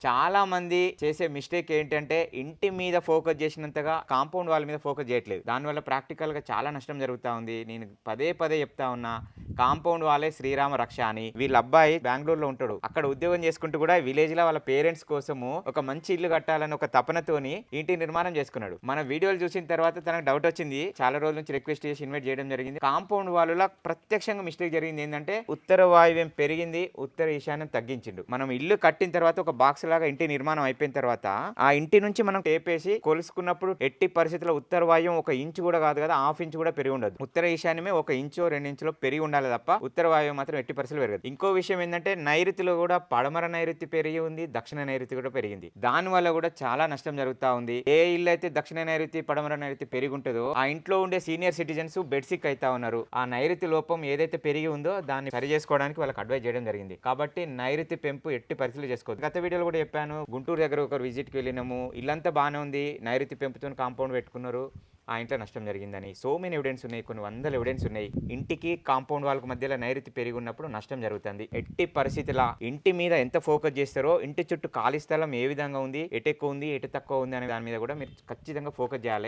చాలా మంది చేసే మిస్టేక్ ఏంటంటే ఇంటి మీద ఫోకస్ చేసినంతగా కాంపౌండ్ వాళ్ళ మీద ఫోకస్ చేయట్లేదు. దానివల్ల ప్రాక్టికల్‌గా చాలా నష్టం జరుగుతా ఉంది. నేను పదే పదే చెప్తా ఉన్నా. కాంపౌండ్ వాళ్ళే శ్రీరామ రక్ష అని. వీళ్ళ అబ్బాయి బెంగుళూరులో ఉంటాడు. అక్కడ ఉద్యోగం చేసుకుంటూ కూడా విలేజ్‌లో వాళ్ళ పేరెంట్స్ కోసము ఒక మంచి ఇల్లు కట్టాలని ఒక తపనతోని ఇంటి నిర్మాణం చేసుకున్నాడు. మన వీడియోలు చూసిన తర్వాత తనకు డౌట్ వచ్చింది. చాలా రోజుల నుంచి రిక్వెస్ట్ చేసి ఇన్వైట్ చేయడం జరిగింది. కాంపౌండ్ వాళ్ళ ప్రత్యక్షంగా మిస్టేక్ జరిగింది ఏంటంటే ఉత్తర వాయువ్యం పెరిగింది, ఉత్తర ఈశాన్యం తగ్గించిండు. మనం ఇల్లు కట్టిన తర్వాత ఒక బాక్స్ లాగా ఇంటి నిర్మాణం అయిపోయిన తర్వాత ఆ ఇంటి నుంచి మనం టేపేసి కొలుసుకున్నప్పుడు ఎట్టి పరిస్థితుల్లో ఉత్తర వాయువ్యం 1 ఇంచు కూడా కాదు కదా, హాఫ్ ఇంచు కూడా పెరిగి ఉండదు. ఉత్తర ఈశాన్యమే 1 ఇంచో 2 ఇంచులో పెరిగి ఉండాలి తప్ప ఉత్తర వాయువ్యం మాత్రం ఎట్టి పరిస్థితుల్లో పెరగదు. ఇంకో విషయం ఏంటంటే నైరుతిలో కూడా పడమర నైరుతి పెరిగి ఉంది, దక్షిణ నైరుతి కూడా పెరిగింది. దాని వల్ల కూడా చాలా నష్టం జరుగుతా ఉంది. ఏ ఇల్లు అయితే దక్షిణ నైరుతి పడమర నైరుతి పెరిగి ఉంటుందో ఆ ఇంట్లో ఉండే సీనియర్ సిటిజన్స్ బెడ్ సిక్ అవుతా ఉన్నారు. ఆ నైరుతి లోపం ఏదైతే పెరిగి ఉందో దాన్ని సరి చేసుకోవడానికి వాళ్ళకి అడ్వైజ్ చేయడం జరిగింది. కాబట్టి నైరుతి పెంపు ఎట్టి పరిస్థితులు చేసుకోవద్దు. గత వీడియోలో కూడా చెప్పాను, గుంటూరు దగ్గర ఒకరు విజిట్కి వెళ్ళినాము. ఇల్లంతా బాగానే ఉంది, నైరుతి పెంపుతో కాంపౌండ్ పెట్టుకున్నారు, ఆ ఇంట్లో నష్టం జరిగిందని. సో మెనీ ఎవిడెన్స్ ఉన్నాయి, కొన్ని వందల ఎవిడెన్స్ ఉన్నాయి. ఇంటికి కాంపౌండ్ వాళ్ళకి మధ్యలో నైరుతి పెరిగి ఉన్నప్పుడు నష్టం జరుగుతుంది. ఎట్టి పరిస్థితిలా ఇంటి మీద ఎంత ఫోకస్ చేస్తారో, ఇంటి చుట్టూ ఖాళీ స్థలం ఏ విధంగా ఉంది, ఎటు ఎక్కువ ఉంది, ఎటు తక్కువ ఉంది అనే దాని మీద కూడా మీరు ఖచ్చితంగా ఫోకస్ చేయాలి.